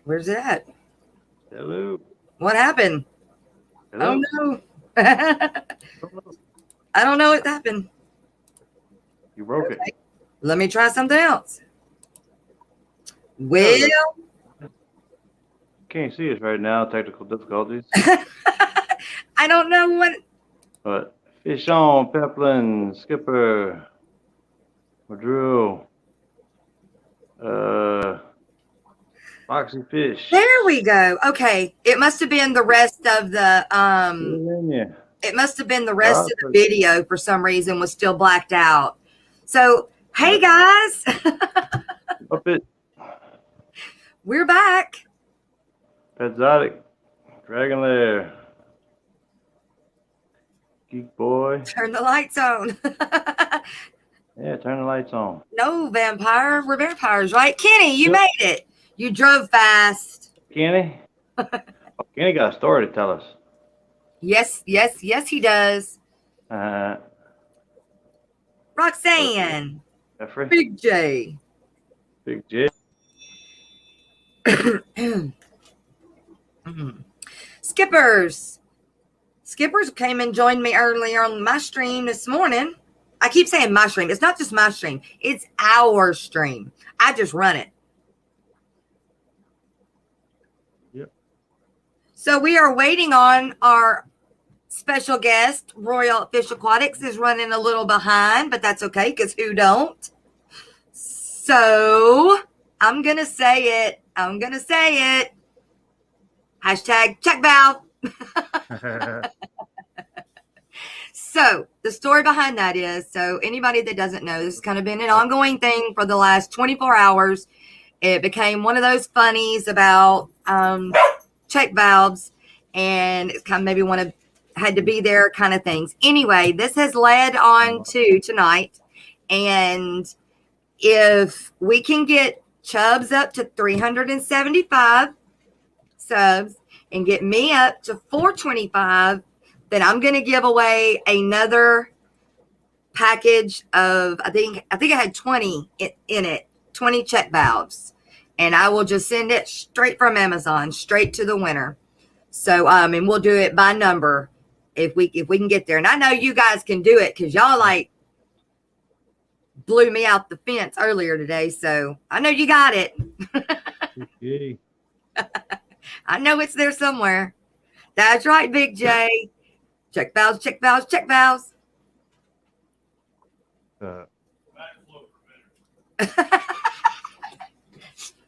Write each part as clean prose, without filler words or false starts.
Where's it at? Hello. What happened? Hello. Oh no. I don't know what happened. You broke it. Let me try something else. Well, can't see us right now. Technical difficulties. I don't know what. But fish on, Peplin, Skipper, Madrill, Foxy Fish. There we go. Okay, it must have been the rest of the It must have been the rest of the video for some reason was still blacked out. So hey guys, Up it. We're back. Zydeco, Dragon Lair, Geek Boy. Turn the lights on. Yeah, turn the lights on. No vampire. We're vampires, right? Kenny, you made it. You drove fast. Kenny? Kenny got a story to tell us. Yes, he does. Roxanne. Jeffrey? Big J. Big J. Skippers came and joined me earlier on my stream this morning. I keep saying my stream. It's not just my stream. It's our stream. I just run it. Yep. So we are waiting on our special guest. Royal Fish Aquatics is running a little behind, but that's okay because who don't? So I'm going to say it. Hashtag check valve. So the story behind that is, so anybody that doesn't know, this has kind of been an ongoing thing for the last 24 hours. It became one of those funnies about check valves, and it's kind of maybe one of had to be there kind of things. Anyway, this has led on to tonight, and if we can get Chubz up to 375 subs and get me up to 425, then I'm going to give away another package of, I think I had 20 in it, 20 check valves, and I will just send it straight from Amazon, straight to the winner. So, and we'll do it by number if we can get there. And I know you guys can do it because y'all like blew me out the fence earlier today. So I know you got it. Okay. I know it's there somewhere. That's right, Big J. Check valves, check valves, check valves.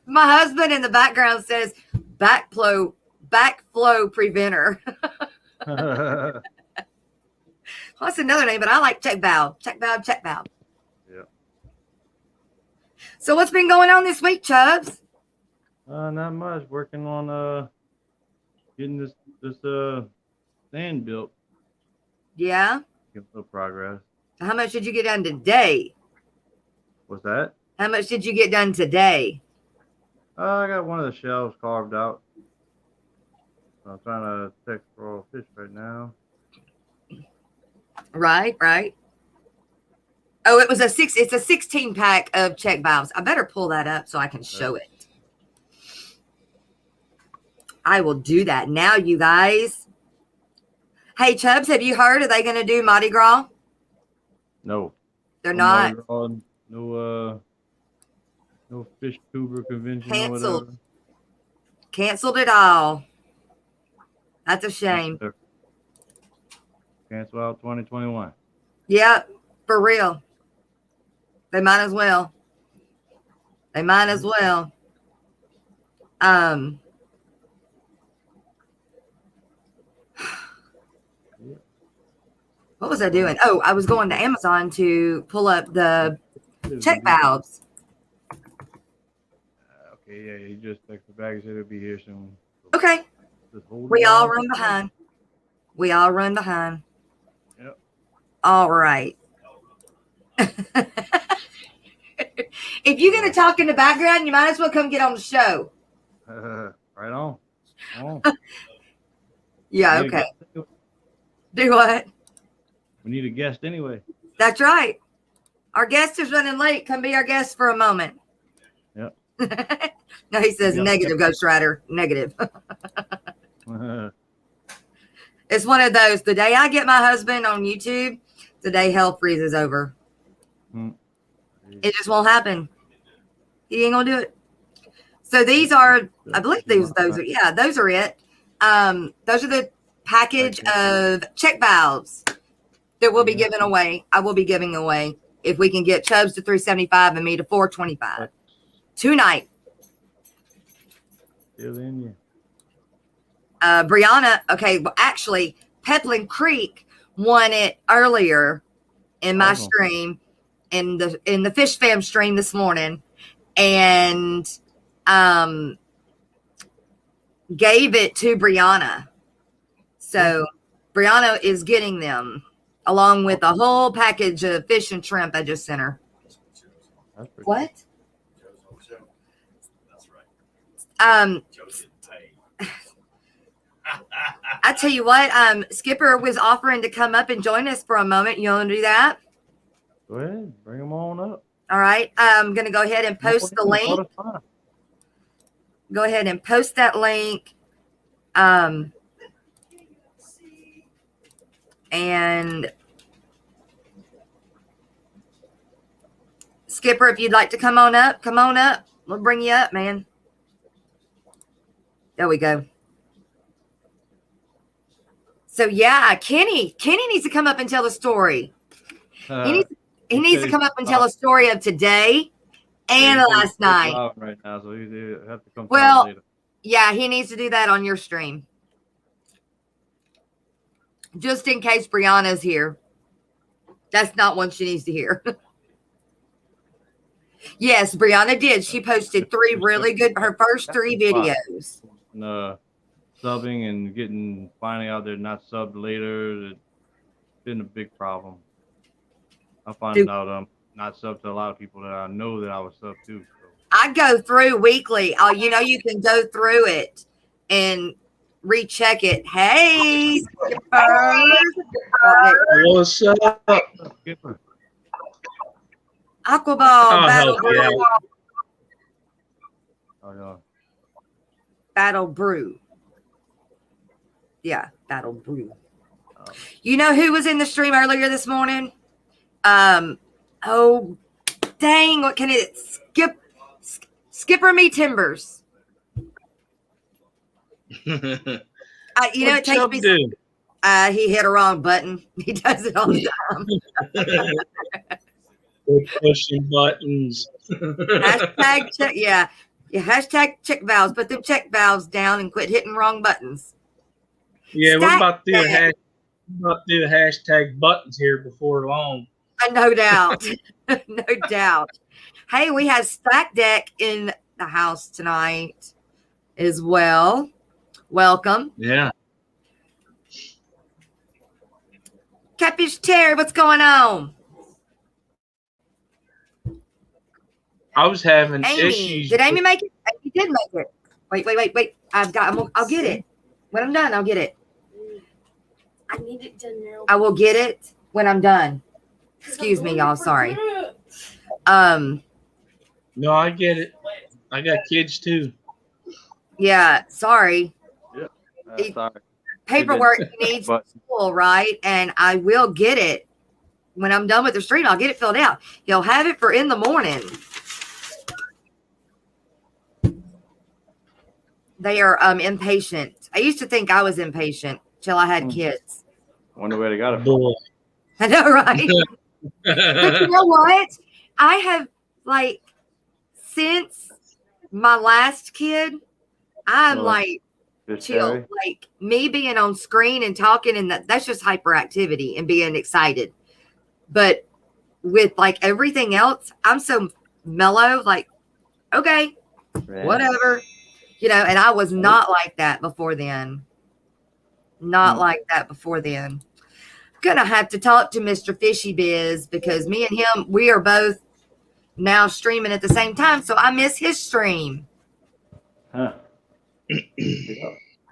My husband in the background says backflow preventer. What's another name? But I like check valve, check valve, check valve. Yeah. So what's been going on this week, Chubz? Not much. Working on getting this stand built. Yeah. Get a little progress. How much did you get done today? What's that? How much did you get done today? I got one of the shelves carved out. So I'm trying to text Royal Fish right now. Right. Oh, it's a 16 pack of check valves. I better pull that up so I can show it. I will do that now, you guys. Hey, Chubz, have you heard? Are they going to do Mardi Gras? No. They're not. No fish tuber convention. Canceled. Or whatever. Canceled it all. That's a shame. Cancel out 2021. Yep, for real. They might as well. What was I doing? Oh, I was going to Amazon to pull up the check valves. Okay, yeah, he just texted back and said it'll be here soon. Okay. We all run behind. Yep. All right. If you're going to talk in the background, you might as well come get on the show. Right on. Yeah, okay. Do what? We need a guest anyway. That's right. Our guest is running late. Come be our guest for a moment. Yep. No, he says negative, Ghost Rider. Negative. It's one of those. The day I get my husband on YouTube, the day hell freezes over. It just won't happen. He ain't gonna do it. So these are, I believe those are, yeah, those are it. Those are the package of check valves that we'll be giving away. I will be giving away if we can get Chubz to 375 and me to 425 tonight. Still in you. Brianna, okay, well, actually, Peplin Creek won it earlier in my stream, in the Fish Fam stream this morning, and gave it to Brianna. So Brianna is getting them along with a whole package of fish and shrimp I just sent her. What? That's right. I tell you what, Skipper was offering to come up and join us for a moment. You want to do that? Go ahead, bring them on up. All right. I'm going to go ahead and post the link. Go ahead and post that link. And Skipper, if you'd like to come on up, come on up. We'll bring you up, man. There we go. So yeah, Kenny needs to come up and tell the story. He needs to come up and tell a story of today and last night. Right now, so you have to come. Well, later. Yeah, he needs to do that on your stream, just in case Brianna's here. That's not one she needs to hear. Yes, Brianna did. She posted her first 3 videos. Subbing and finding out they're not subbed later. It's been a big problem. I find out I'm not subbed to a lot of people that I know that I was subbed to. So. I go through weekly. You can go through it and recheck it. Hey, Skipper. What's up? Skipper. Aquaball. Battle Brew. Battle Brew. Yeah, Battle Brew. You know who was in the stream earlier this morning? Oh, dang. What can it? Skipper Me Timbers. It takes me. He hit a wrong button. He does it all the time. Pushing buttons. Hashtag check. Yeah. Hashtag check valves. Put them check valves down and quit hitting wrong buttons. Yeah, we're about to do the hashtag buttons here before long. No doubt. No doubt. Hey, we have Stack Deck in the house tonight as well. Welcome. Yeah. Catfish Terry, what's going on? I was having Amy, issues. did Amy make it? Amy did make it. Wait. I'll get it. When I'm done, I'll get it. I need it done now. I will get it when I'm done. Excuse me, y'all. Sorry. No, I get it. I got kids too. Yeah, sorry. Yeah, sorry. Paperwork needs full, right? And I will get it when I'm done with the stream. I'll get it filled out. He'll have it for in the morning. They are impatient. I used to think I was impatient till I had kids. Wonder where they got it from. Boy. I know, right? But you know what? I have, since my last kid, I'm chill. Like me being on screen and talking, and that's just hyperactivity and being excited. But with everything else, I'm so mellow, okay, whatever. And I was not like that before then. Not like that before then. Gonna have to talk to Mr. Fishy Biz because me and him, we are both now streaming at the same time, so I miss his stream. Huh.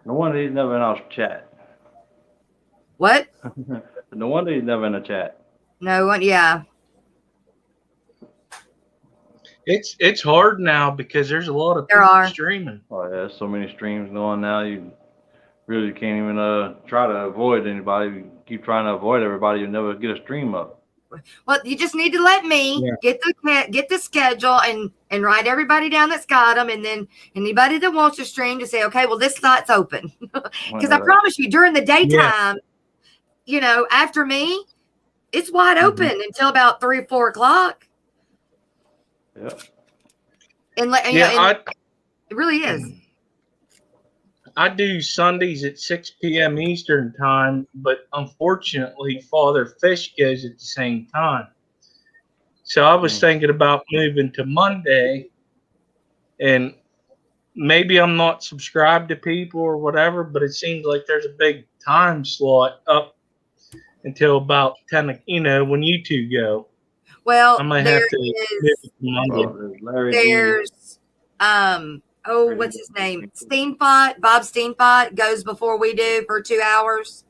No wonder he's never in our chat. What? No wonder he's never in a chat. No one, yeah. It's hard now because there's a lot of There people are. streaming. Oh yeah, there's so many streams going now. You really can't even try to avoid anybody. You keep trying to avoid everybody, you'll never get a stream up. Well, you just need to let me get the schedule and write everybody down that's got them, and then anybody that wants to stream to say, okay, well, this slot's open. Because I promise you, during the daytime, you know, after me, it's wide open until about 3 or 4 o'clock. Yeah. And it really is. I do Sundays at 6 p.m. Eastern time, but unfortunately, Father Fish goes at the same time. So I was thinking about moving to Monday, and maybe I'm not subscribed to people or whatever, but it seems like there's a big time slot up until about 10, you know, when you two go. Well, I might have to move to Monday. There's what's his name? Steenpot, Bob Steenpot goes before we do for 2 hours.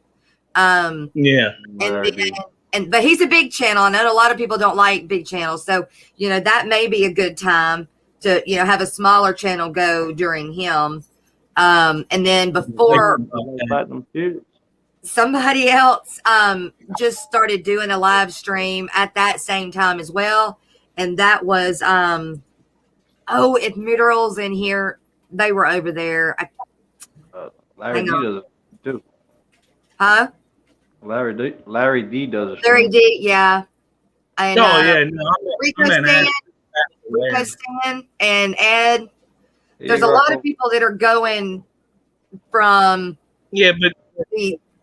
Yeah. But he's a big channel. I know a lot of people don't like big channels. So, you know, that may be a good time to, you know, have a smaller channel go during him. And then before somebody else just started doing a live stream at that same time as well. And that was if Murals in here, they were over there. Larry D does it too. Huh? Larry D does it. Larry D, yeah. And, Rico Stan and Ed. There's a lot of people that are going from. Yeah, but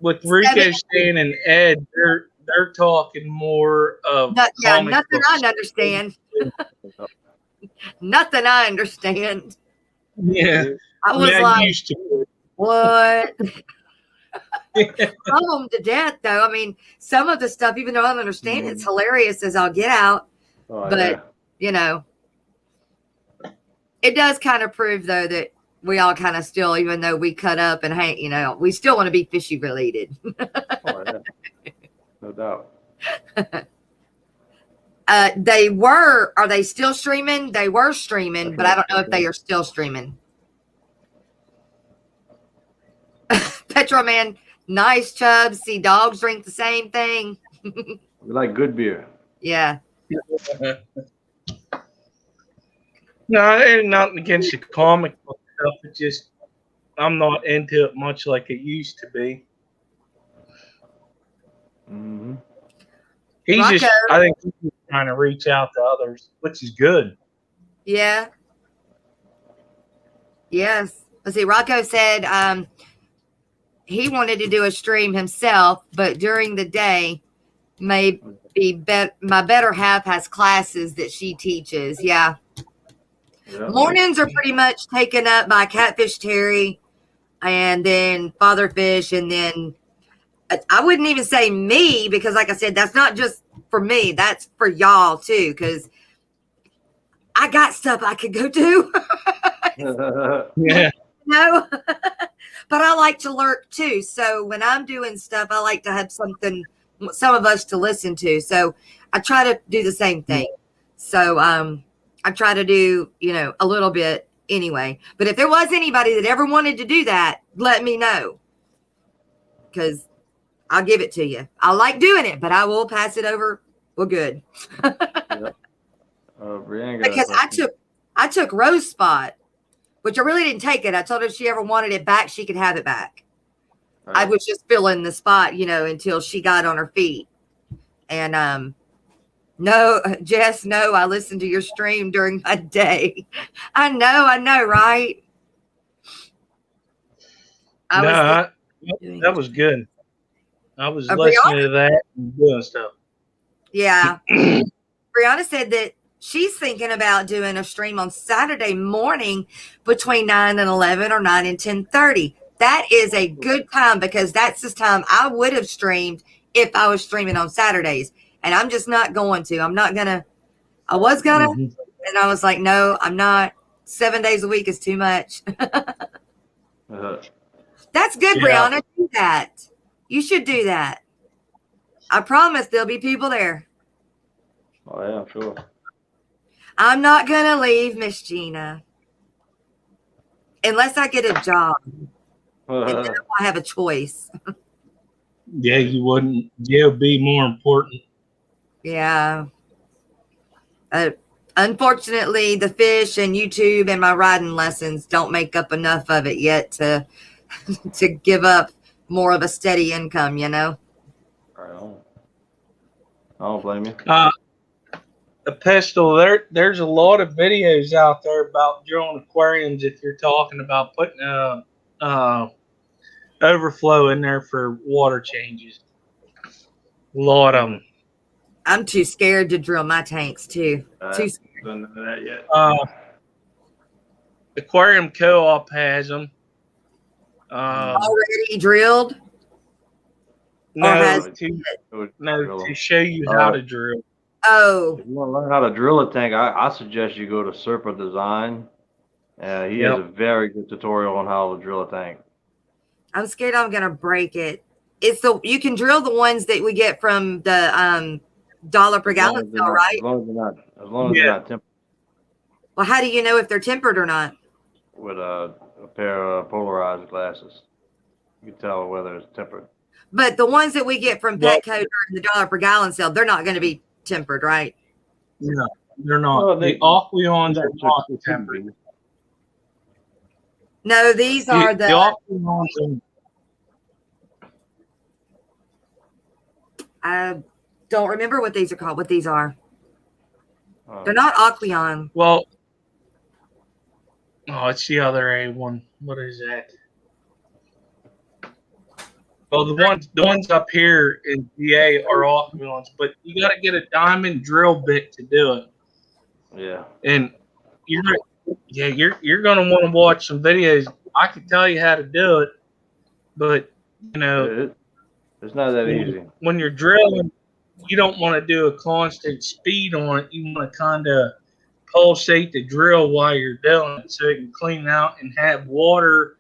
with Rico Stan and Ed, they're talking more of nothing I understand. Nothing I understand. Yeah, I was used to. What? Love them to death, though. I mean, some of the stuff, even though I don't understand, it's hilarious as I'll get out. But you know, it does kind of prove though that we all kind of still, even though we cut up and hang, you know, we still want to be fishy related. No doubt. Are they still streaming? They were streaming, but I don't know if they are still streaming. Petro Man, nice Chubz. See, dogs drink the same thing. We like good beer. Yeah. No, there's nothing against the comic book stuff. It's just I'm not into it much like it used to be. Mm-hmm. I think he's trying to reach out to others, which is good. Yeah. Yes. Let's see. Rocco said he wanted to do a stream himself, but during the day, my better half has classes that she teaches. Yeah. Mornings are pretty much taken up by Catfish Terry and then Father Fish, and then I wouldn't even say me because, like I said, that's not just for me. That's for y'all, too, because I got stuff I could go do. Yeah. No, but I like to lurk, too. So when I'm doing stuff, I like to have some of us to listen to. So I try to do the same thing. So I try to do, you know, a little bit anyway. But if there was anybody that ever wanted to do that, let me know. Because I'll give it to you. I like doing it, but I will pass it over. We're good. Because I took Rose's spot, which I really didn't take it. I told her if she ever wanted it back, she could have it back. Right. I was just filling the spot, you know, until she got on her feet. And no, Jess, no, I listened to your stream during my day. I know, right? That was good. I was listening to that and doing stuff. Yeah. Brianna said that she's thinking about doing a stream on Saturday morning between 9 and 11 or 9 and 10:30. That is a good time because that's the time I would have streamed if I was streaming on Saturdays. And I'm just not going to. I was going to. And I was like, no, I'm not. 7 days a week is too much. That's good, Brianna. Do that. You should do that. I promise there'll be people there. Oh, yeah, sure. I'm not gonna leave Miss Gina unless I get a job. And then I have a choice. Yeah, you wouldn't. Yeah, it'd be more important. Yeah. Unfortunately, the fish and YouTube and my riding lessons don't make up enough of it yet to to give up more of a steady income, you know? Right on. I don't blame you. A pistol. There's a lot of videos out there about drilling aquariums. If you're talking about putting overflow in there for water changes, a lot of them. I'm too scared to drill my tanks too. Too scared. Don't know that yet. Aquarium Co-op has them. Already drilled? No, has to show you how to drill. Oh. If you want to learn how to drill a tank, I suggest you go to Serpa Design. He has a very good tutorial on how to drill a tank. I'm scared I'm gonna break it. You can drill the ones that we get from the dollar per gallon sale, right? As long as they're not tempered. Well, how do you know if they're tempered or not? With a pair of polarized glasses, you can tell whether it's tempered. But the ones that we get from Petco during the dollar per gallon sale, they're not going to be tempered, right? No, they're not. Well, the Aqueons are not tempered. No, these are the Aqueons. I don't remember what these are called. What these are? They're not Aqueon. Well, it's the other A one. What is that? Well, the ones up here in GA are Aqueons, but you got to get a diamond drill bit to do it. Yeah. And you're gonna want to watch some videos. I can tell you how to do it, but it's not that easy. When you're drilling, you don't want to do a constant speed on it. You want to kind of pulsate the drill while you're doing it, so it can clean out and have water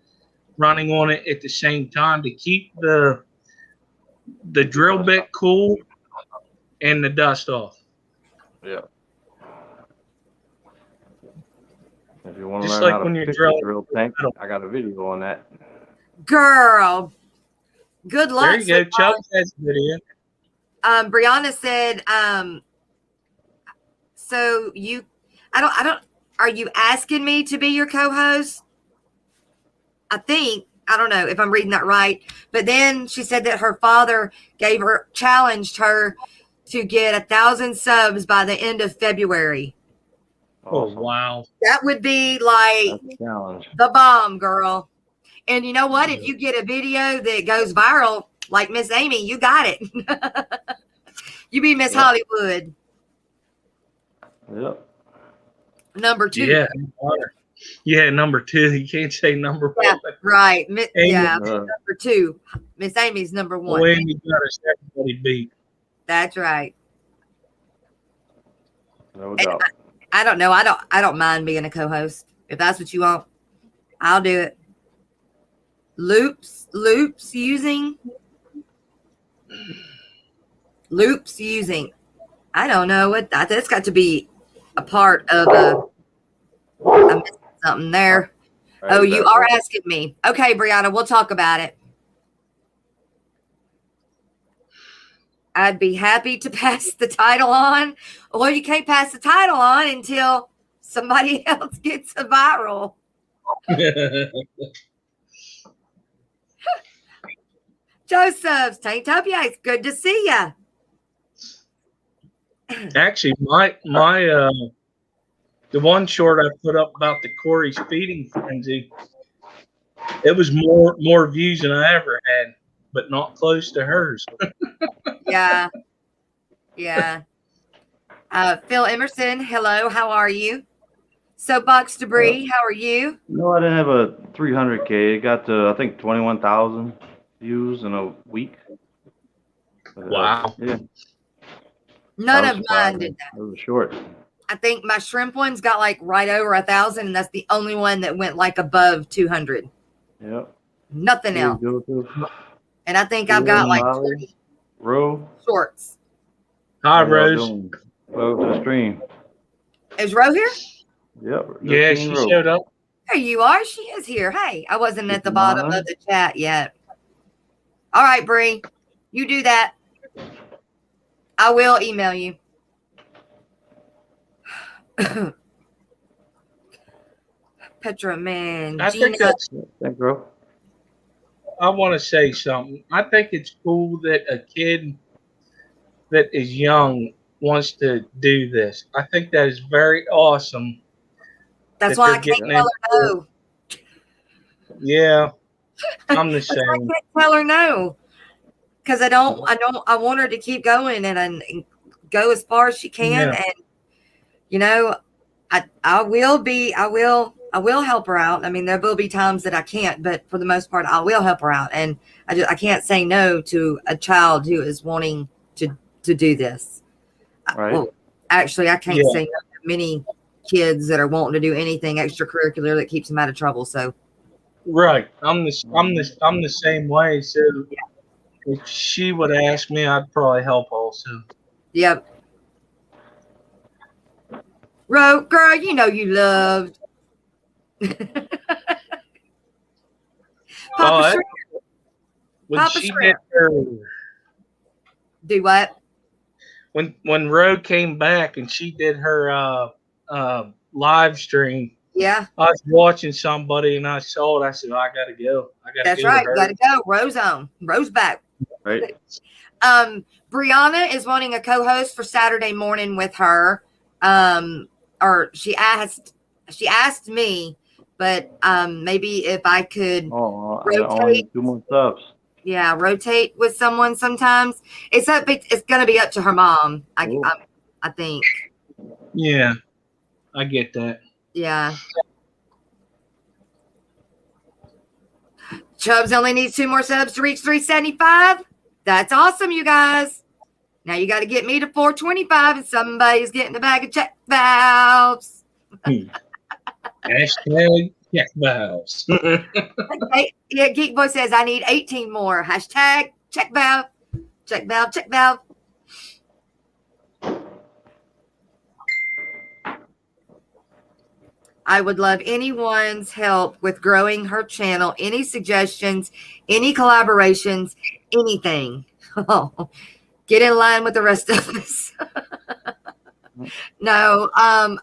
running on it at the same time to keep the drill bit cool and the dust off. Yeah. If you want to Just learn like how when to you're fix drilling a drill tank, I got a video on that. Girl, good luck. There you go. Chubz has a video. Brianna said, so I don't, are you asking me to be your co-host? I don't know if I'm reading that right. But then she said that her father challenged her to get 1,000 subs by the end of February. Awesome. Oh, wow. That would be like the bomb, girl. And you know what? If you get a video that goes viral, like Miss Amy, you got it. You be Miss Hollywood. Yep. Number 2. Yeah, number 2. You can't say number 1. Yeah, right. Amy, number 2. Miss Amy's number 1. Well, Amy got us everybody beat. That's right. No doubt. I don't know. I don't mind being a co-host. If that's what you want, I'll do it. Loops using. I don't know what that's got to be a part of I'm missing something there. Oh, you are asking me. Okay, Brianna, we'll talk about it. I'd be happy to pass the title on. Well, you can't pass the title on until somebody else gets a viral. Joseph's Tanktopia, it's good to see you. Actually, my the one short I put up about the Corey's feeding frenzy, it was more views than I ever had, but not close to hers. Yeah. Phil Emerson, hello, how are you? Soapbox Debris, how are you? No, I didn't have a 300K. It got to, I think, 21,000 views in a week. Wow. Yeah. None of mine did that. It was short. I think my shrimp one's got like right over 1,000, and that's the only one that went like above 200. Yep. Nothing else. And I think I've got like 20 Ro. shorts. Hi, Rose. Welcome to the stream. Is Ro here? Yep. Yeah, Justine she Rowe. showed up. There you are. She is here. Hey, I wasn't at the Good bottom morning. of the chat yet. All right, Bree, you do that. I will email you. Petra, man. I think Gina. that's. Thanks, bro. I want to say something. I think it's cool that a kid that is young wants to do this. I think that is very awesome. That's that why I they're can't getting tell her into no. Yeah, I'm the That's why I same. can't tell her no. Because I want her to keep going and go as far as she can. Yeah. And, you know, I will help her out. I mean, there will be times that I can't, but for the most part, I will help her out. And I can't say no to a child who is wanting to do this. Right. Well, actually, I can't Yeah. say no to many kids that are wanting to do anything extracurricular that keeps them out of trouble. So, Right. I'm the same way. So if she would ask me, I'd probably help also. yep. Ro, girl, you know you loved. Papa But Shrimp, when Papa she did Shrimp. her Do what? when Ro came back and she did her live stream, Yeah, I was watching somebody and I saw it. I said, I gotta go. I gotta that's go right. to You her. got to go. Ro's on. Ro's back. Right. Brianna is wanting a co-host for Saturday morning with her. Or she asked me, but maybe if I could Oh, I got only rotate. 2 more subs. Yeah, rotate with someone sometimes. It's going to be up to her mom. I think. Yeah, I get that. Yeah. Chubz only needs 2 more subs to reach 375. That's awesome, you guys. Now you got to get me to 425 and somebody's getting a bag of check valves. Hashtag check valves. Hey, yeah, Geek Boy says I need 18 more. Hashtag check valve. Check valve, check valve. I would love anyone's help with growing her channel. Any suggestions, any collaborations, anything. Get in line with the rest of us. No,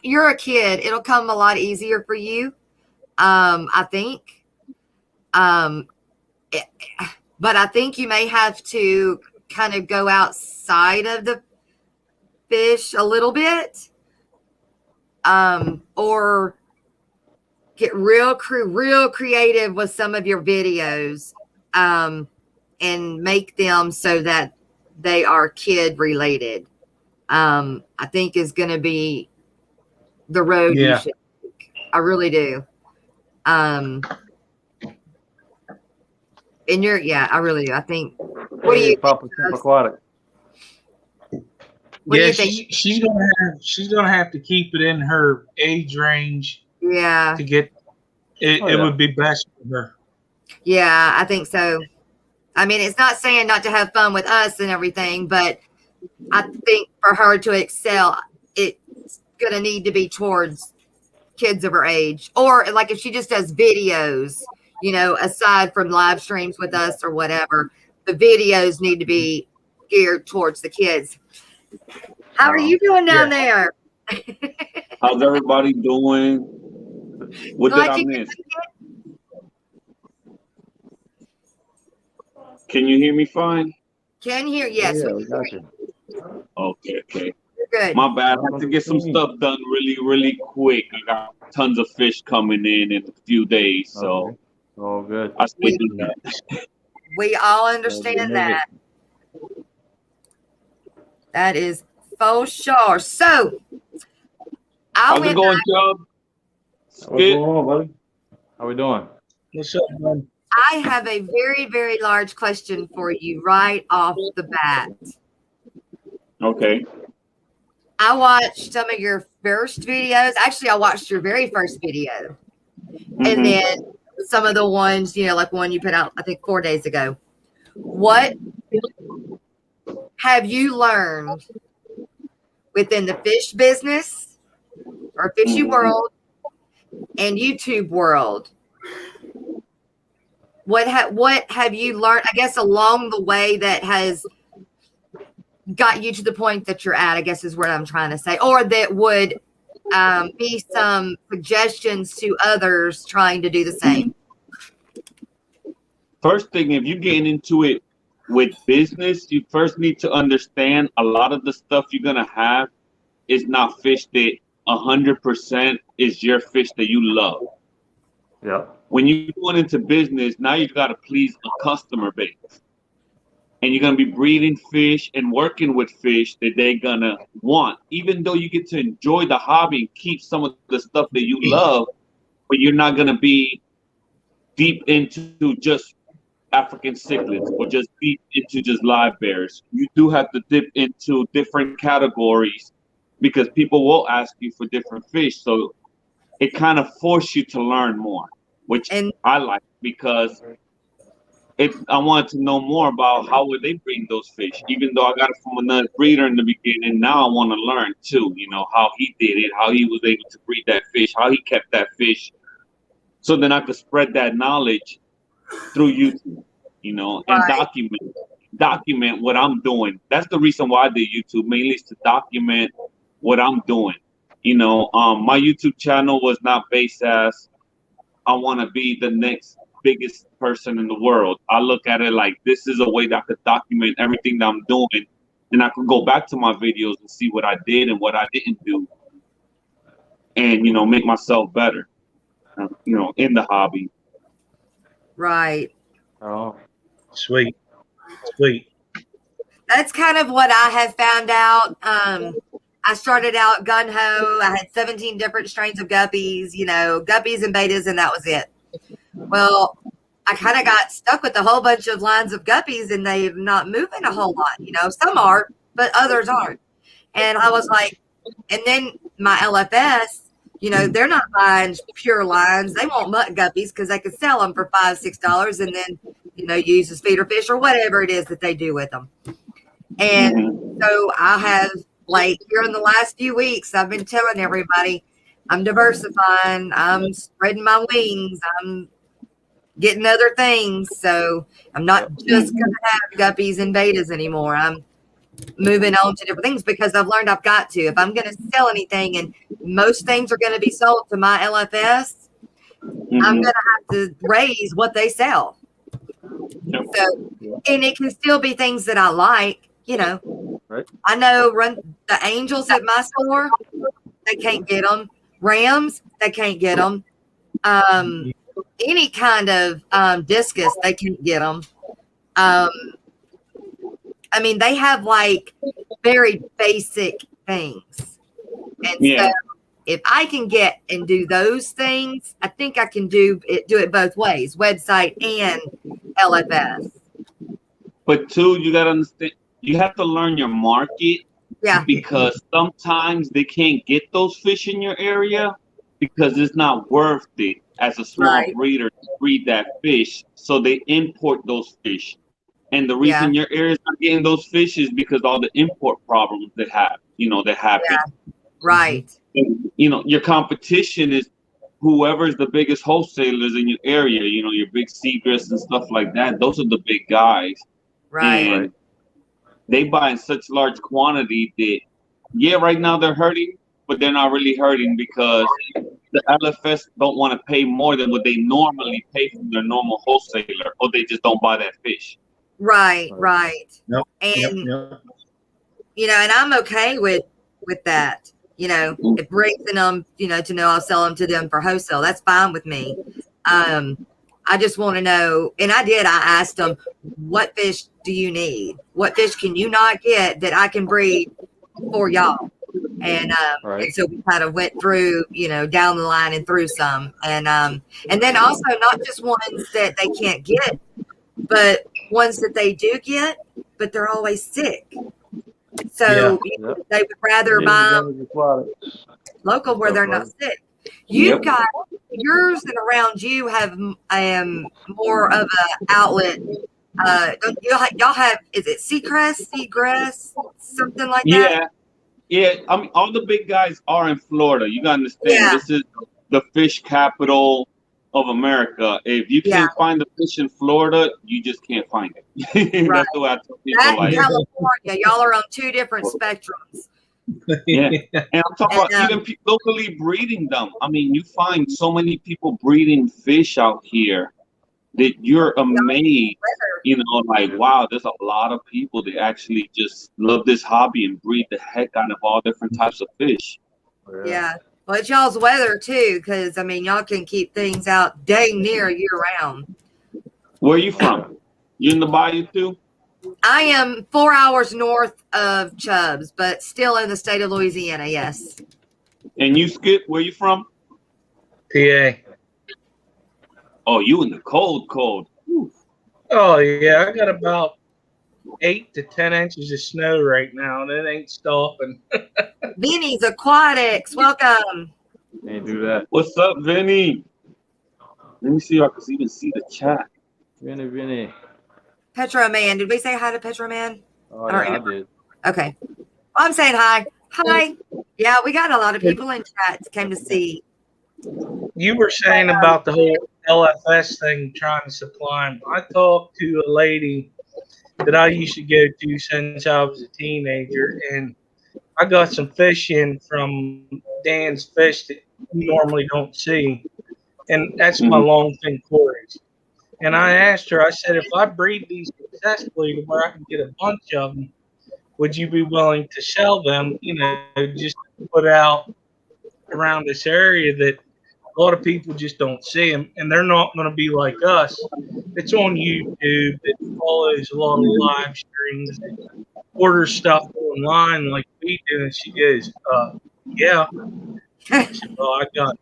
you're a kid. It'll come a lot easier for you, I think. But I think you may have to kind of go outside of the fish a little bit, or get real creative with some of your videos, and make them so that they are kid related. I think is going to be the road you should take. I really do. And I really do. I think. What do you think? Papa Shrimp Aquatics. What do Yeah, you think? she's gonna have to keep it in her age range Yeah. to get it. Oh, It yeah. would be best for her. Yeah, I think so. I mean, it's not saying not to have fun with us and everything, but I think for her to excel, it's going to need to be towards kids of her age. Or like if she just does videos, aside from live streams with us or whatever, the videos need to be geared towards the kids. How are you doing down there? How's everybody doing? What did I miss? Can you hear me fine? Can hear, yes. Yeah, we got you. Okay. You're good. My bad. I have to get some stuff done really quick. I got tons of fish coming in a few days, so Okay. All good. I stay doing that. We all understand that. That is for sure. So, How's it going, Chubz? What's going on, buddy? How we doing? What's up, man? I have a very, very large question for you right off the bat. Okay. I watched some of your first videos. Actually, I watched your very first video. And then some of the ones, like one you put out, I think 4 days ago. What have you learned within the fish business or Fishy World and YouTube World. What have you learned, I guess, along the way that has got you to the point that you're at, I guess is what I'm trying to say, or that would be some suggestions to others trying to do the same? First thing, if you're getting into it with business, you first need to understand a lot of the stuff you're going to have is not fish that 100% is your fish that you love. Yeah. When you're going into business, now you've got to please a customer base. And you're going to be breeding fish and working with fish that they're going to want. Even though you get to enjoy the hobby and keep some of the stuff that you love, but you're not going to be deep into just African cichlids or just deep into just live bears. You do have to dip into different categories because people will ask you for different fish. So it kind of forces you to learn more, which I like because I wanted to know more about how would they breed those fish. Even though I got it from another breeder in the beginning, now I want to learn too, you know, how he did it, how he was able to breed that fish, how he kept that fish. So then I could spread that knowledge through YouTube, you know, and document what I'm doing. That's the reason why I did YouTube, mainly is to document what I'm doing. You know, my YouTube channel was not based as I want to be the next biggest person in the world. I look at it like this is a way that I could document everything that I'm doing, and I could go back to my videos and see what I did and what I didn't do, and you know, make myself better, you know, in the hobby. Right. Oh, Sweet. That's kind of what I have found out. I started out gung-ho. I had 17 different strains of guppies, you know, guppies and betas, and that was it. Well, I kind of got stuck with a whole bunch of lines of guppies, and they're not moving a whole lot. You know, some are, but others aren't. And I was like, and then my LFS, you know, they're not buying pure lines. They want mutt guppies because they can sell them for $5, $6 and then, you know, use as feeder fish or whatever it is that they do with them. And so I have, like, here in the last few weeks, I've been telling everybody I'm diversifying. I'm spreading my wings. I'm getting other things. So I'm not just going to have guppies and betas anymore. I'm moving on to different things because I've learned I've got to. If I'm going to sell anything, and most things are going to be sold to my LFS, I'm going to have to raise what they sell. So, and it can still be things that I like, you know. right. I know the angels at my store, they can't get them. Rams, they can't get them. Any kind of discus, they can't get them. I mean, they have like very basic things. And so if I can get and do those things, I think I can do it both ways, website and LFS. But two, you got to understand, you have to learn your market. Yeah. Because sometimes they can't get those fish in your area because it's not worth it as a small breeder to breed that fish. So they import those fish. And the reason your area is not getting those fish is because all the import problems that happen. Yeah. Right. And, you know, your competition is whoever is the biggest wholesalers in your area, you know, your big Seagrass and stuff like that. Those are the big guys. Right. And they buy in such large quantity that, right now they're hurting, but they're not really hurting because the LFS don't want to pay more than what they normally pay from their normal wholesaler, or they just don't buy that fish. Right. Yep. And, you know, and I'm okay with that. You know, if raising them, you know, to know I'll sell them to them for wholesale, that's fine with me. I just want to know, and I asked them, what fish do you need? What fish can you not get that I can breed for y'all? And and so we kind of went through, you know, down the line and through some. And then also not just ones that they can't get, but ones that they do get, but they're always sick. So they would rather buy local where they're not sick. You've got yours and around you have more of an outlet. Y'all have, is it seagrass, something like that? Yeah, I mean, all the big guys are in Florida. You gotta understand, Yeah. this is the fish capital of America. If you Yeah. can't find the fish in Florida, you just can't find it. Right. That's the way I tell people. That Like, and California, y'all are on two different spectrums. yeah. And I'm talking about And, even locally breeding them. I mean, you find so many people breeding fish out here that you're amazed. You know, like, wow, there's a lot of people that actually just love this hobby and breed the heck out of all different types of fish. yeah. Well, it's y'all's weather too, because I mean, y'all can keep things out dang near year round. Where are you from? You in the Bayou too? I am 4 hours north of Chubz, but still in the state of Louisiana. Yes. And you, Skip, where you from? PA. Oh, you in the cold. Oh yeah, I got about 8 to 10 inches of snow right now, and it ain't stopping. Vinny's Aquatics, welcome. Can't do that. What's up, Vinny? Let me see if I can even see the chat. Vinny. Petro Man, did we say hi to Petro Man? Oh, I don't yeah, I remember. did. Okay. I'm saying hi. Hi. Yeah, we got a lot of people in chat came to see. You were saying about the whole LFS thing, trying to supply them. I talked to a lady that I used to go to since I was a teenager, and I got some fish in from Dan's Fish that you normally don't see, and that's my longfin quarries. And I asked her, I said, if I breed these successfully to where I can get a bunch of them, would you be willing to sell them, you know, just put out around this area that a lot of people just don't see them, and they're not going to be like us. It's on YouTube. It follows a lot of live streams. Order stuff online like we do, and she goes, "Yeah." I said, "Well, I got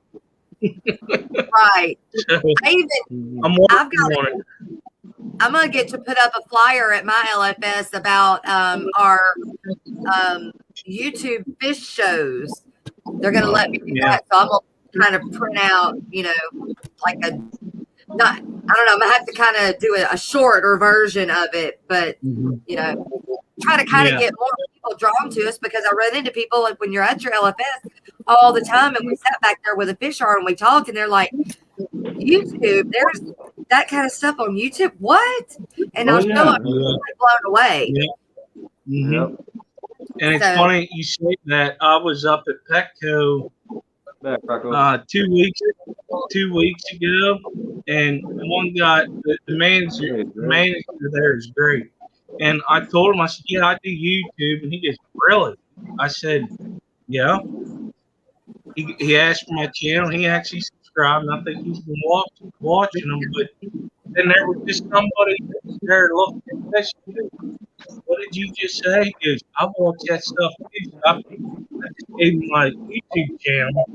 it." Right. So I'm working on it. I'm gonna get to put up a flyer at my LFS about our YouTube fish shows. They're gonna let me do that, so I'm gonna kind of print out, you know, like a not. I don't know. I'm gonna have to kind of do a shorter version of it, but you know, try to kind of get more people drawn to us, because I run into people like when you're at your LFS all the time, and we sat back there with a fish jar and we talked, and they're like, YouTube, there's that kind of stuff on YouTube. What? And I'll show up blown away. And it's funny you say that. I was up at Petco 2 weeks ago, and one guy, the manager there is great. And I told him, I said, "Yeah, I do YouTube," and he goes, "Really?" I said, "Yeah." He asked for my channel. He actually subscribed, and I think he's been watching them. But then there was just somebody there looking at this. "What did you just say?" He goes, "I watch that stuff too." So I just gave him my YouTube channel,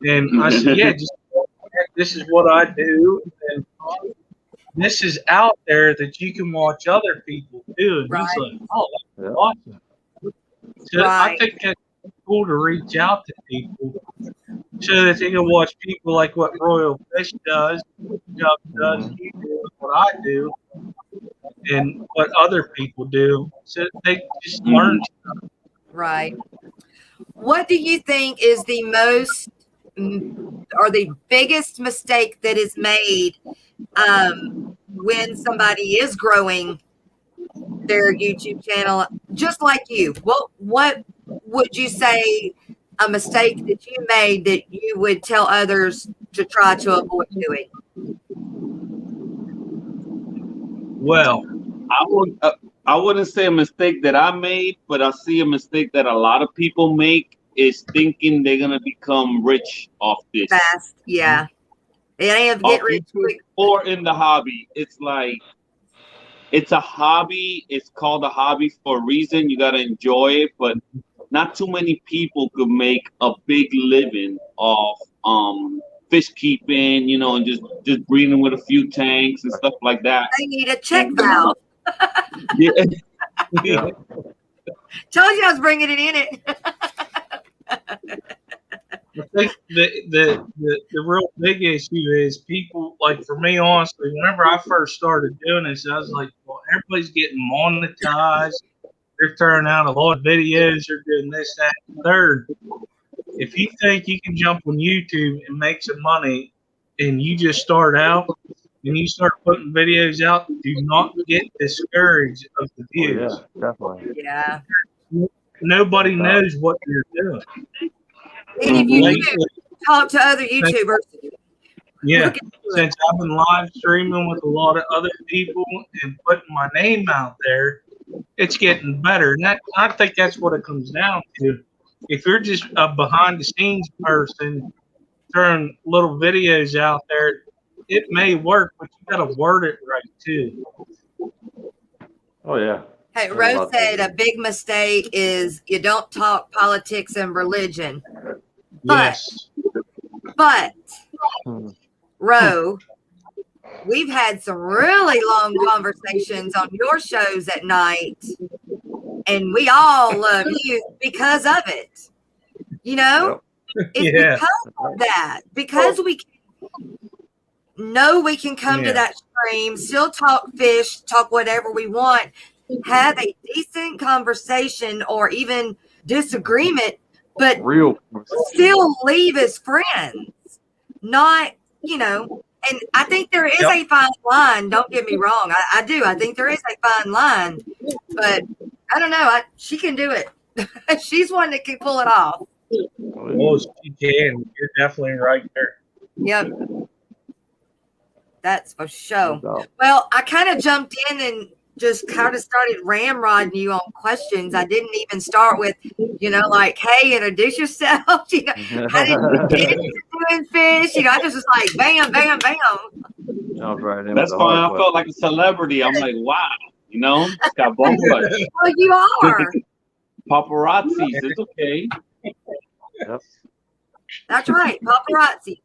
and I said, "Yeah, just this is what I do, and this is out there that you can watch other people do." And he's like, "Oh, that's awesome." So I think that's cool to reach out to people so that they can watch people like what Royal Fish does, what Chubz does, you do, what I do, and what other people do, so they just learn stuff. Right. What do you think is the most or the biggest mistake that is made when somebody is growing their YouTube channel, just like you? What would you say a mistake that you made that you would tell others to try to avoid doing? Well, I wouldn't say a mistake that I made, but I see a mistake that a lot of people make is thinking they're gonna become rich off this fast. Yeah, it ain't get rich quick. Or in the hobby. It's like, it's a hobby. It's called a hobby for a reason. You gotta enjoy it, but not too many people could make a big living off fish keeping, you know, and just breeding with a few tanks and stuff like that. They need a check valve. Yeah. Told you I was bringing it in it. I think the real big issue is people, like for me, honestly, whenever I first started doing this, I was like, well, everybody's getting monetized. They're throwing out a lot of videos. They're doing this, that, and the third. If you think you can jump on YouTube and make some money, and you just start out and you start putting videos out, do not get discouraged of the Oh, views. yeah, definitely. Yeah. Nobody knows what you're doing. And if you Lately, do talk to other YouTubers, yeah, look into it. since I've been live streaming with a lot of other people and putting my name out there, it's getting better. And that, I think that's what it comes down to. If you're just a behind the scenes person throwing little videos out there, it may work, but you got to word it right too. Oh, yeah. Hey, What Rose about said that? a big mistake is you don't talk politics and religion. Yes. But, Hmm. Ro, we've had some really long conversations on your shows at night, and we all love you because of it. You know? Yep. It's Yeah. because of that. Because we know we can come Yeah. to that stream, still talk fish, talk whatever we want, have a decent conversation or even disagreement, but Real. still leave as friends. Not, you know, and I think there is a fine line. Don't get me wrong. I do. I think there is a fine line, but I don't know. She can do it. She's one that can pull it off. Well, you can. You're definitely right there. Yep. That's for sure. No doubt. Well, I kind of jumped in and just kind of started ramrodding you on questions. I didn't even start with, you know, like, hey, introduce yourself. You know, how did you get into doing fish? You know, I just was like, bam, bam, bam. Jump right in That's with the fine. I hard felt like a celebrity. I'm like, wow, you know, it's got bomb rush. Well, you are. Paparazzis, it's okay. Yep. That's right. Paparazzi.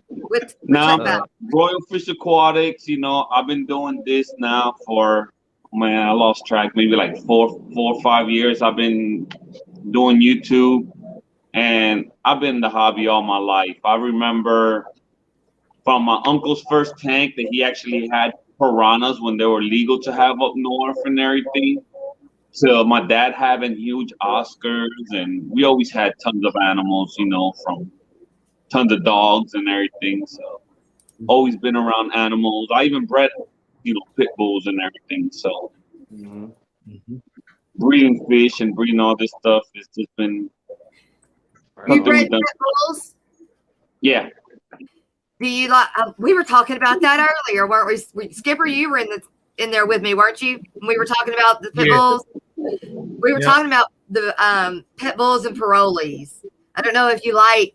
With Now, Royal Fish Aquatics, you know, I've been doing this now for, man, I lost track, maybe like four or 5 years. I've been doing YouTube, and I've been in the hobby all my life. I remember from my uncle's first tank that he actually had piranhas when they were legal to have up north and everything, to my dad having huge Oscars, and we always had tons of animals, you know, from tons of dogs and everything. So always been around animals. I even bred, you know, pit bulls and everything. So breeding fish and breeding all this stuff has just been you bred pit bulls? Yeah. Do you like? We were talking about that earlier, weren't we? Skipper, you were in there with me, weren't you? We were talking about the pit bulls. We were talking about the pit bulls and parolees. I don't know if you like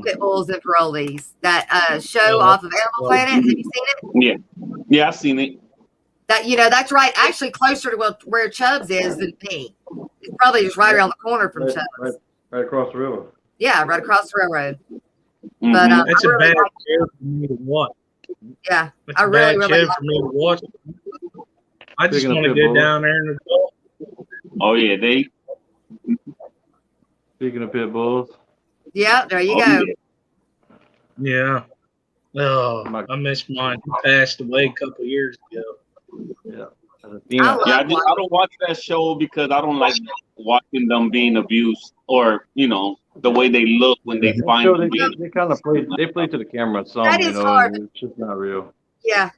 pit bulls and parolees. That show off of Animal Planet. Have you seen it? Yeah, I've seen it. That, you know, that's right. Actually, closer to where Chubz is than me. It's probably just right around the corner from Chubz. Right across the river. Yeah, right across the railroad. Mm-hmm. But It's I a really bad like show for me to watch. Yeah, It's I a really, bad really show like for me to watch. I just Speaking of want to pit go bulls. down there and go. Oh yeah, they. Speaking of pit bulls. Yeah, there you Oh, go. yeah. Yeah. Oh, I miss mine. He passed away a couple years ago. Yeah. Yeah, I don't watch that show because I don't like watching them being abused, or, you know, the way they look when they find them being. They kind of play to the camera some, That you is know, hard. and it's just not real. Yeah.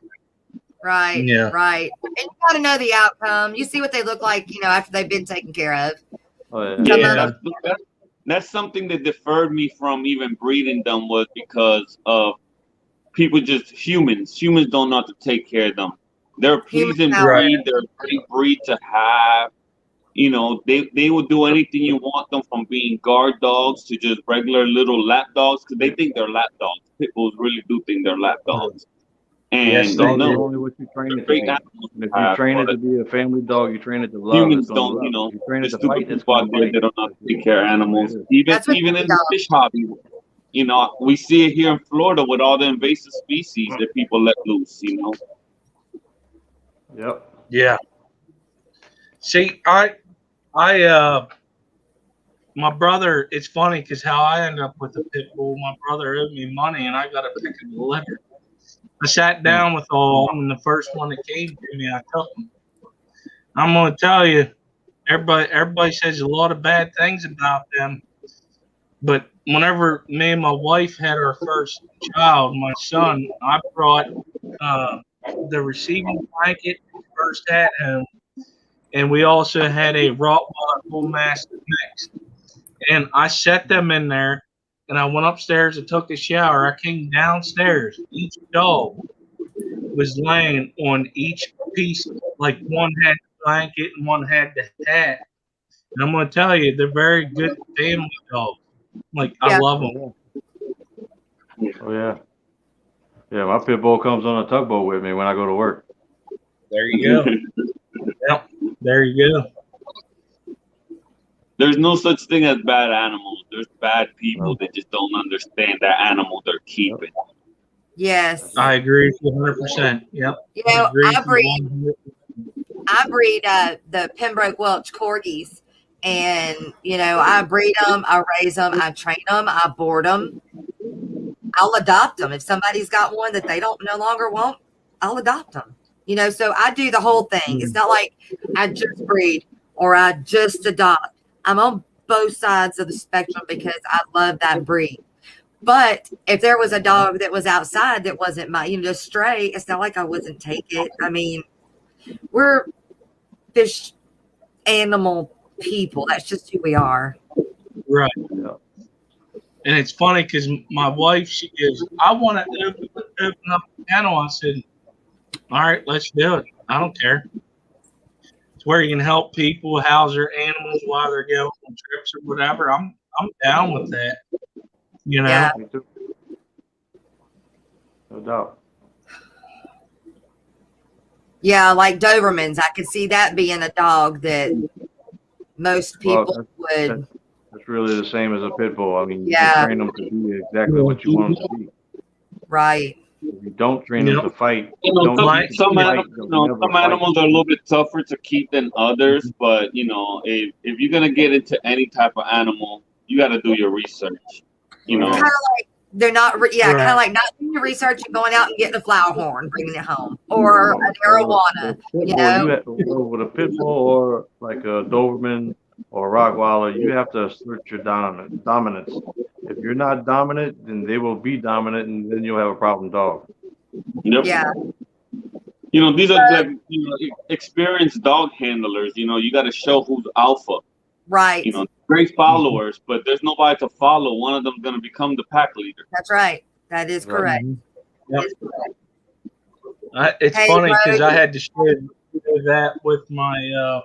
Right. Yeah. Right. And you got to know the outcome. You see what they look like, you know, after they've been taken care of. Oh, yeah. Yeah, that's something that deferred me from even breeding them, was because of people, just humans. Humans don't know how to take care of them. They're a pleasing breed. They're a great breed to have. You know, they will do anything you want them, from being guard dogs to just regular little lap dogs, because they think they're lap dogs. Pit bulls really do think they're lap dogs. And Yes, Dogs no, are only what you train it to great be. animals And if to you have, train it but to be a family dog, you train it to love. humans it's gonna don't, love. you know, If you train it the to fight, stupid it's people gonna out there bite. that don't know how to take care of animals. That's what Even in the dogs. fish hobby, you know, we see it here in Florida with all the invasive species that people let loose, you know. Yep. Yeah. See, my brother, it's funny because how I ended up with the pit bull, my brother owed me money and I got a pick of the litter. I sat down with all of them, and the first one that came to me, I took him. I'm going to tell you, everybody says a lot of bad things about them. But whenever me and my wife had our first child, my son, I brought the receiving blanket first at home, and we also had a Rottweiler Bull Mastiff mix. And I set them in there, and I went upstairs and took a shower. I came downstairs. Each dog was laying on each piece. Like one had the blanket and one had the hat. And I'm going to tell you, they're very good family dogs. Like, I love them. Oh, yeah. Yeah, my pit bull comes on a tugboat with me when I go to work. There you go. Yep, there you go. There's no such thing as bad animals. There's bad people that just don't understand that animal they're keeping. Yes. I agree with you 100%. Yep. You know, I breed the Pembroke Welsh Corgis, and you know, I breed them, I raise them, I train them, I board them. I'll adopt them if somebody's got one that they don't no longer want. I'll adopt them. You know, so I do the whole thing. It's not like I just breed or I just adopt. I'm on both sides of the spectrum because I love that breed. But if there was a dog that was outside that wasn't my, you know, just stray, it's not like I wouldn't take it. I mean, we're fish animal people. That's just who we are. Right. And it's funny because my wife, she goes, I want to open up the kennel. I said, all right, let's do it. I don't care. It's where you can help people house their animals while they're going on trips or whatever. I'm down with that. You know? Yeah. Me too. No doubt. Yeah, like Dobermans. I could see that being a dog that most people would. That's really the same as a pit bull. I mean, you Yeah. can train them to be exactly what you want them to be. Right. If you don't train them to fight, You know, some animals are a little bit tougher to keep than others, but you know, if you're gonna get into any type of animal, you got to do your research. You know, Kind of like they're not, kind Right. of like not doing your research and going out and getting a flower horn, bringing it home, or a marijuana. You know, with a pit bull or like a Doberman or a Rottweiler, you have to assert your dominance. If you're not dominant, then they will be dominant, and then you'll have a problem dog. Yep. yeah, You know, these are like, you know, experienced dog handlers. You know, you got to show who's alpha. right. You know, great followers, but there's nobody to follow. One of them's gonna become the pack leader. That's right. That is correct. Yep. That is correct. It's Hey, funny because Bo. I had to share that with my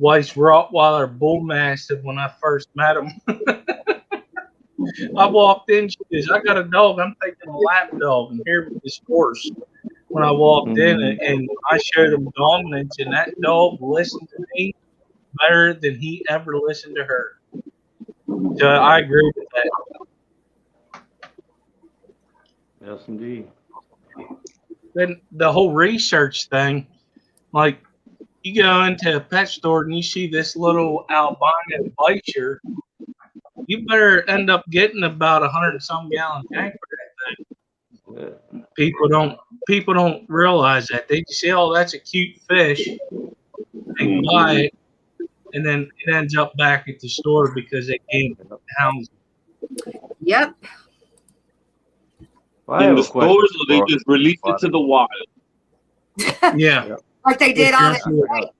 wife's Rottweiler Bull Mastiff when I first met him. I walked in, she goes, I got a dog. I'm taking a lap dog, and here with this horse. When I walked in and I showed him dominance, and that dog listened to me better than he ever listened to her. So I agree with that. Yes, indeed. Then the whole research thing, like you go into a pet store and you see this little albino bichir, you better end up getting about 100 and some gallon tank for that thing. Yeah. People don't realize that. They just say, oh, that's a cute fish. They buy it, and then it ends up back at the store because they can't house it. Yep. Well, I In have the a question stores, they for- just released it to the wild. Yeah. Like they did on it.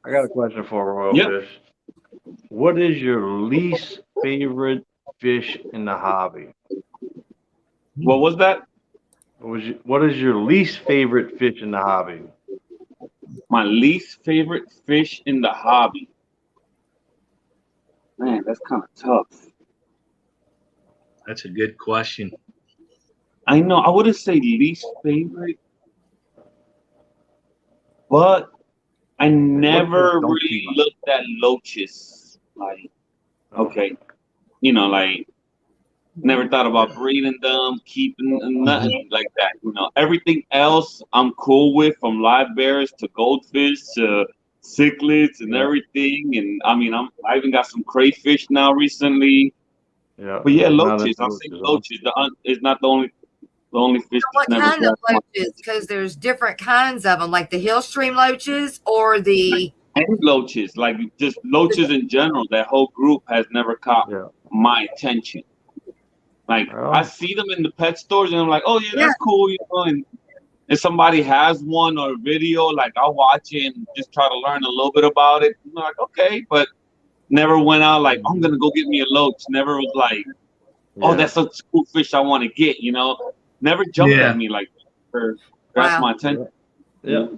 I got a question for Royal Yep. Fish. What is your least favorite fish in the hobby? What was that? What is your least favorite fish in the hobby? My least favorite fish in the hobby. Man, that's kind of tough. That's a good question. I know I wouldn't say least favorite, but I never don't really keep 'em? looked at loaches. Like, okay, you know, like never thought about breeding them, keeping nothing like that. You know, everything else I'm cool with, from live bears to goldfish to cichlids and everything. And I mean, I even got some crayfish now recently. Yeah. But yeah, Now loaches. that's I'll say loaches, huh? loaches. It's not the only fish What that's never kind of grabbed my loaches? Because there's different kinds of them, like the hill stream loaches or the And loaches, like just loaches in general. That whole group has never caught my attention. Like I see them in the pet stores, and I'm like, oh yeah, that's cool, you know. And if somebody has one or a video, like I'll watch it and just try to learn a little bit about it. I'm like, okay, but never went out like I'm gonna go get me a loach. Never was like, oh, that's a cool fish I want to get. You know, never jumped at me like or grasp my attention. Yeah,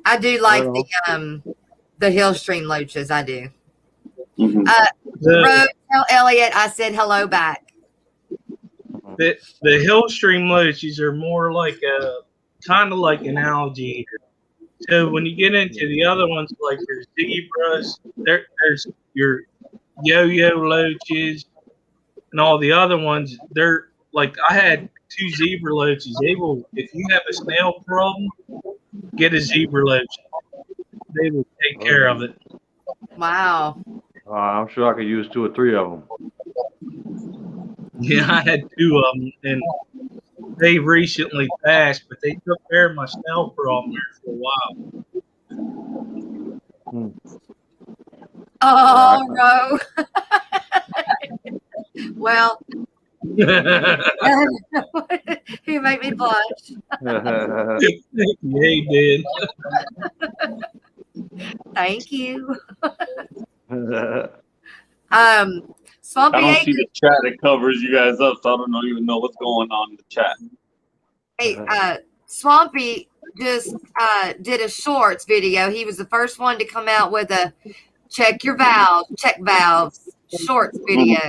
I do like the hill stream loaches. I do. Rose, tell Elliot I said hello back. The hill stream loaches are more like a kind of like an alligator. So when you get into the other ones, like your zebras, there's your yo-yo loaches, and all the other ones. They're like I had 2 zebra loaches. They will, if you have a snail problem, get a zebra loach. They will take care of it. Wow. I'm sure I could use 2 or 3 of them. Yeah, I had 2 of them, and they recently passed, but they took care of my snail problem there for a while. Oh, no. Well, he made me blush. Yeah, he did. Thank you. I Swampy don't Acres. see the chat that covers you guys up, so I don't even know what's going on in the chat. Hey, Swampy just did a shorts video. He was the first one to come out with a check valves shorts video.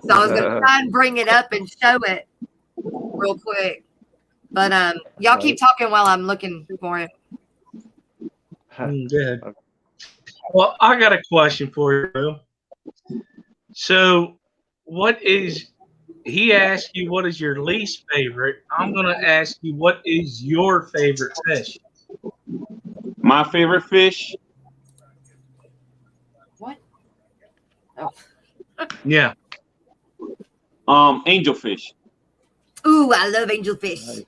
So I was gonna try and bring it up and show it real quick. But y'all keep talking while I'm looking for it. Good. Well, I got a question for you. So, he asked you what is your least favorite? I'm going to ask you what is your favorite fish? My favorite fish? What? Oh. Yeah. Angelfish. Ooh, I love angelfish.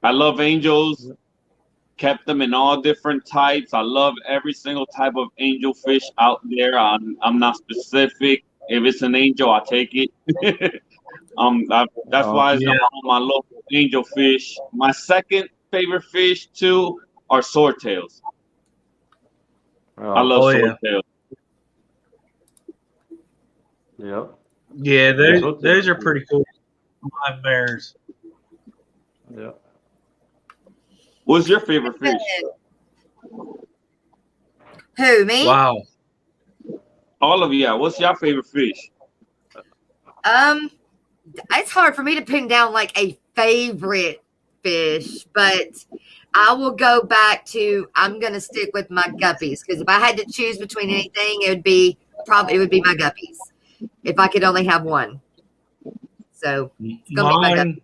I love angels. Kept them in all different types. I love every single type of angelfish out there. I'm not specific. If it's an angel, I take it. That's why I'm on my local angelfish. My second favorite fish too are swordtails. I love swordtails. Yep. Yeah, those are pretty cool. Live bears. Yeah. What's your favorite fish? Who, me? Wow. All of you. What's your favorite fish? It's hard for me to pin down like a favorite fish, but I will go back to I'm gonna stick with my guppies because if I had to choose between anything, it would be my guppies. If I could only have one. So it's gonna be my guppies.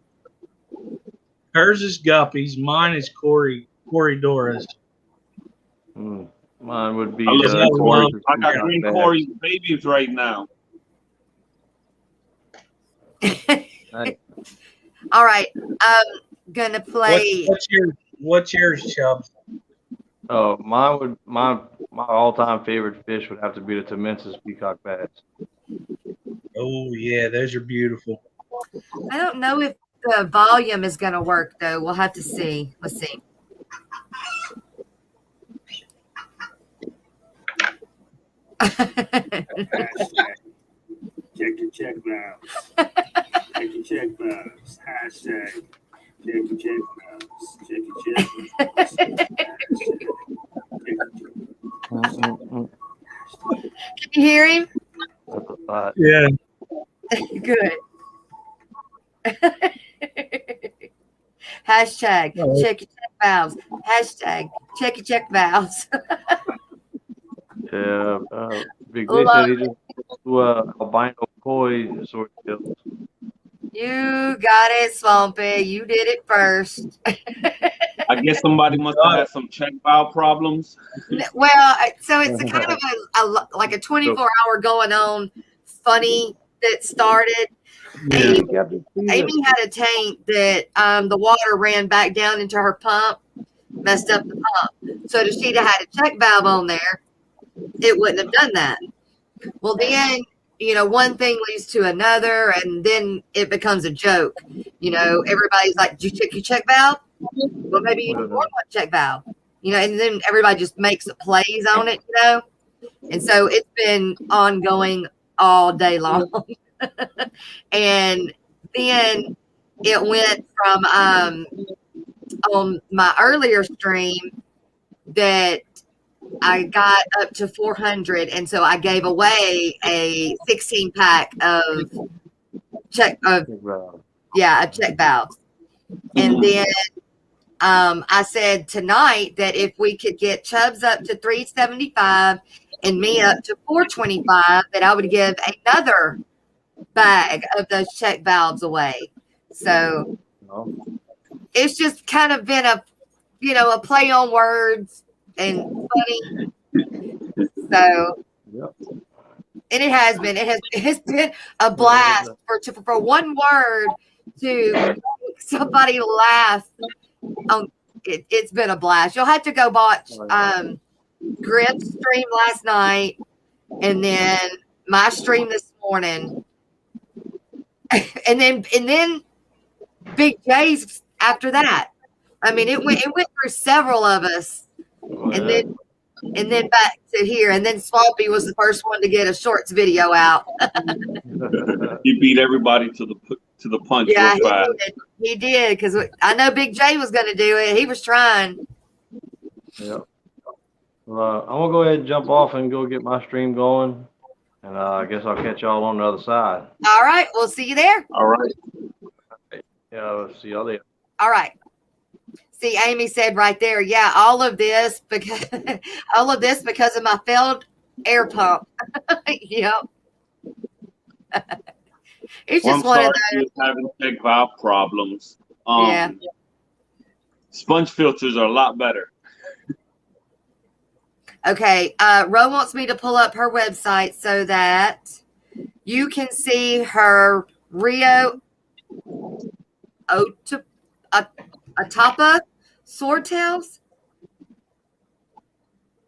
Hers is guppies. Mine is Corridoras. Mine would be. I got green Corey babies right now. All right, gonna play. What's yours, Chubz? Oh, my all-time favorite fish would have to be the Temensis peacock bass. Oh yeah, those are beautiful. I don't know if the volume is gonna work though. We'll have to see. Let's see. Check valves. Check valves. Hashtag. Check valves. Can you hear him? Yeah. Good. Hashtag check valves. Hashtag check valves. Yeah, Big J said he just do albino koi swordtails. You got it, Swampy. You did it first. I guess somebody must have had some check valve problems. Well, so it's a kind of like a 24-hour going on funny that started. Amy had a tank that the water ran back down into her pump, messed up the pump. So if she'd have had a check valve on there, it wouldn't have done that. Well, then, one thing leads to another, and then it becomes a joke. Everybody's like, "Did you check your check valve?" Well, maybe you need more than one check valve. And then everybody just makes plays on it, And so it's been ongoing all day long. And then it went from on my earlier stream that I got up to 400, and so I gave away a 16 pack of check valves. And then I said tonight that if we could get Chubz up to 375 and me up to 425, that I would give another bag of those check valves away. So it's just kind of been a play on words and funny. So, and it has been a blast for one word to make somebody laugh. It's been a blast. You'll have to go watch Griff's stream last night, and then my stream this morning, and then Big J's after that. I mean, it went through several of us, and then back to here, and then Swampy was the first one to get a shorts video out. He beat everybody to the punch. Yeah, he did, because I know Big J was going to do it. He was trying. Yeah. Well, I'm gonna go ahead and jump off and go get my stream going, and I guess I'll catch y'all on the other side. All right, we'll see you there. All right. Yeah, I'll see y'all there. All right. See, Amy said right there, yeah, all of this because of my failed air pump. Yep. It's just one of those. Having check valve problems. Yeah. Sponge filters are a lot better. Okay. Ro wants me to pull up her website so that you can see her Rio Atapa swordtails.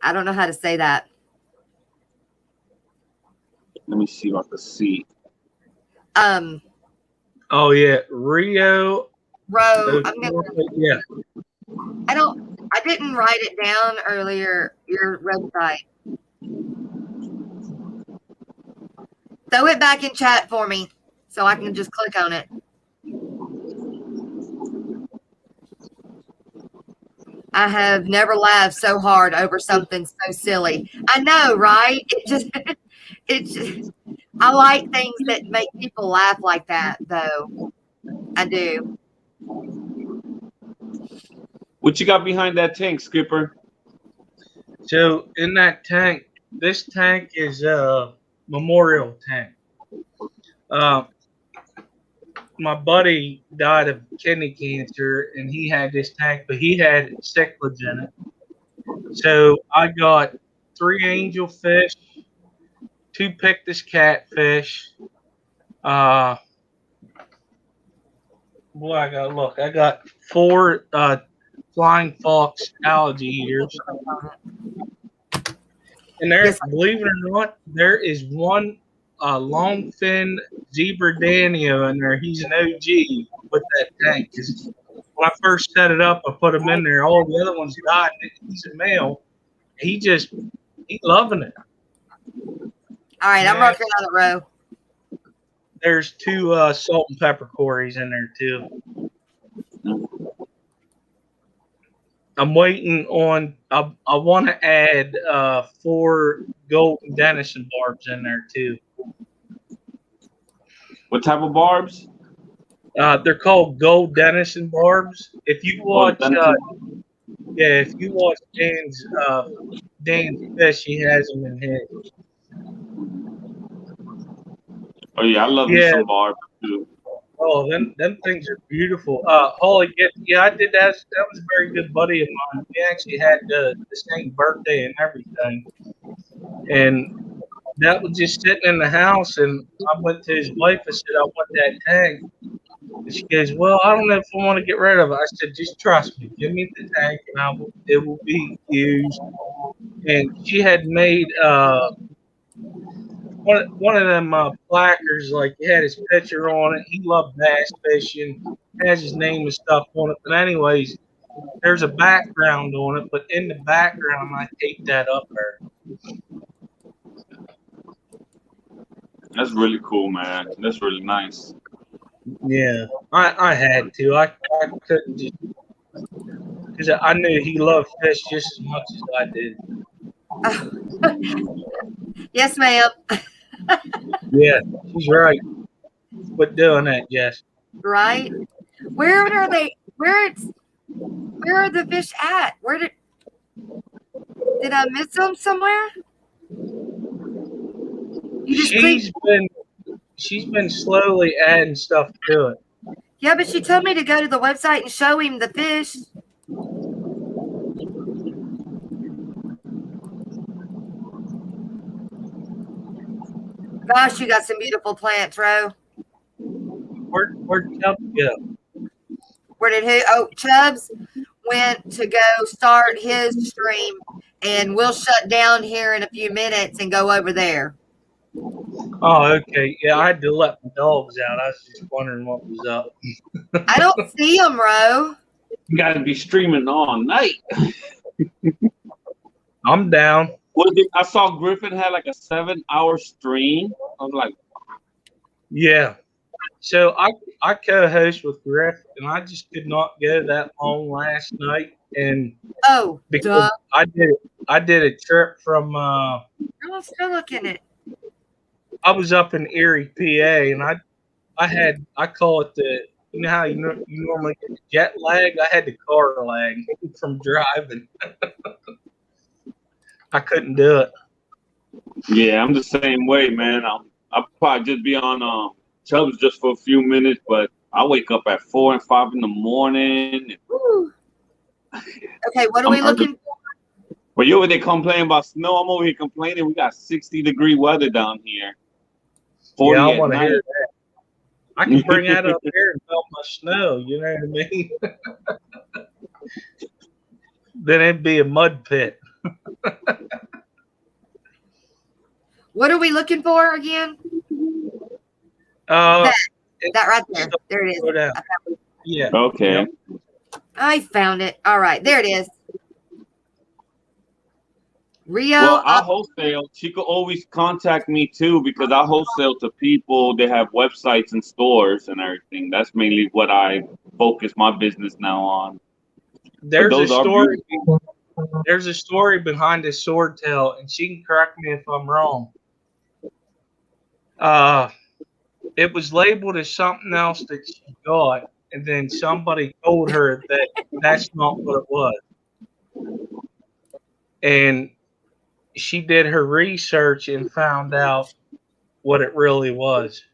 I don't know how to say that. Let me see if I can see. Oh yeah, Rio. Ro. Yeah. I didn't write it down earlier. Your website. Throw it back in chat for me so I can just click on it. I have never laughed so hard over something so silly. I know, right? It just, I like things that make people laugh like that, though. I do. What you got behind that tank, Skipper? So in that tank, this tank is a memorial tank. My buddy died of kidney cancer, and he had this tank, but he had cichlids in it. So I got 3 angelfish, 2 pictus catfish. I got 4 flying fox algae eaters. And there, believe it or not, there is one long fin zebra danio in there. He's an OG with that tank. When I first set it up, I put him in there. All the other ones died. He's a male. He's loving it. All right, I'm working on it, Ro. There's 2 salt and pepper quarries in there too. I'm waiting on. I want to add 4 golden Denison barbs in there too. What type of barbs? They're called gold Denison barbs. If you watch, if you watch Dan's fish, he has them in his. Oh yeah, I love me some barbs too. Oh, them things are beautiful. Holly, I did that. That was a very good buddy of mine. We actually had the same birthday and everything. And that was just sitting in the house, and I went to his wife and said, I want that tank. And she goes, well, I don't know if I want to get rid of it. I said, just trust me. Give me the tank and it will be used. And she had made one of them placards, like it had his picture on it. He loved bass fishing, has his name and stuff on it. But anyways, there's a background on it, but in the background, I taped that up there. That's really cool, man. That's really nice. Yeah, I had to. I couldn't just because I knew he loved fish just as much as I did. Yes, ma'am. Yeah, she's right. Quit doing that, Jess. Right? Where are they? Where are the fish at? Did I miss them somewhere? She's been slowly adding stuff to it. Yeah, but she told me to go to the website and show him the fish. Gosh, you got some beautiful plants, Ro. Where'd Chubz go? Where did who? Oh, Chubz went to go start his stream, and we'll shut down here in a few minutes and go over there. Oh, okay. Yeah, I had to let the dogs out. I was just wondering what was up. I don't see them, Ro. You got to be streaming all night. I'm down. I saw Griffin had like a 7-hour stream. I was like, yeah. So I co-host with Griff, and I just could not go that long last night. And because I did a trip from. I'm still looking at it. I was up in Erie, PA, and I call it you know how you normally get the jet lag. I had the car lag from driving. I couldn't do it. yeah, I'm the same way, man. I'll probably just be on Chubz just for a few minutes, but I wake up at 4 and 5 in the morning. Woo. Okay, what are we looking for? Well, you over there complaining about snow. I'm over here complaining. We got 60-degree weather down here. 40 yeah, I at want to night. hear that. I can bring that up here and melt my snow. You know what I mean? Then it'd be a mud pit. What are we looking for again? That right there. There it is. Yeah. Okay. Yep. I found it. All right, there it is. Rio. Well, I wholesale. She could always contact me too because I wholesale to people. They have websites and stores and everything. That's mainly what I focus my business now on. There's a story behind this sword tail, and she can correct me if I'm wrong. It was labeled as something else that she got, and then somebody told her that that's not what it was. And she did her research and found out what it really was.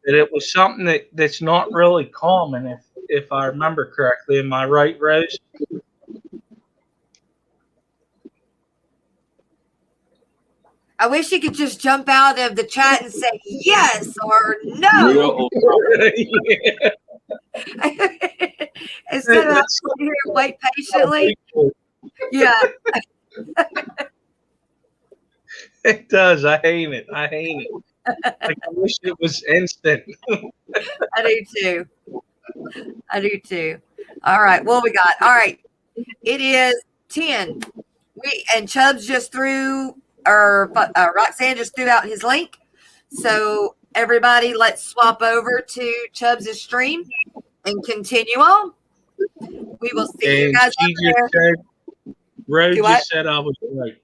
That it was something that's not really common, if I remember correctly. Am I right, Rose? I wish you could just jump out of the chat and say yes or no. Instead of sitting here and wait patiently. Yeah. It does. I hate it. Like, I wish it was instant. I do too. All right. What we got? All right. It is 10. And Chubz just threw, or Roxanne just threw out his link. So everybody, let's swap over to Chubz's stream and continue on. We will see you guys up there. Rose just said I was right.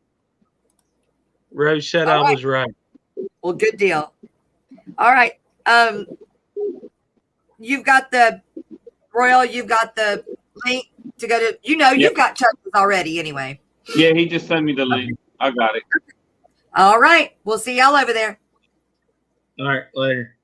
Rose said I was right. Well, good deal. All right. You've got the Royal. You've got the link to go to. You've got Chubz already anyway. Yeah, he just sent me the link. I got it. All right. We'll see y'all over there. All right. Later.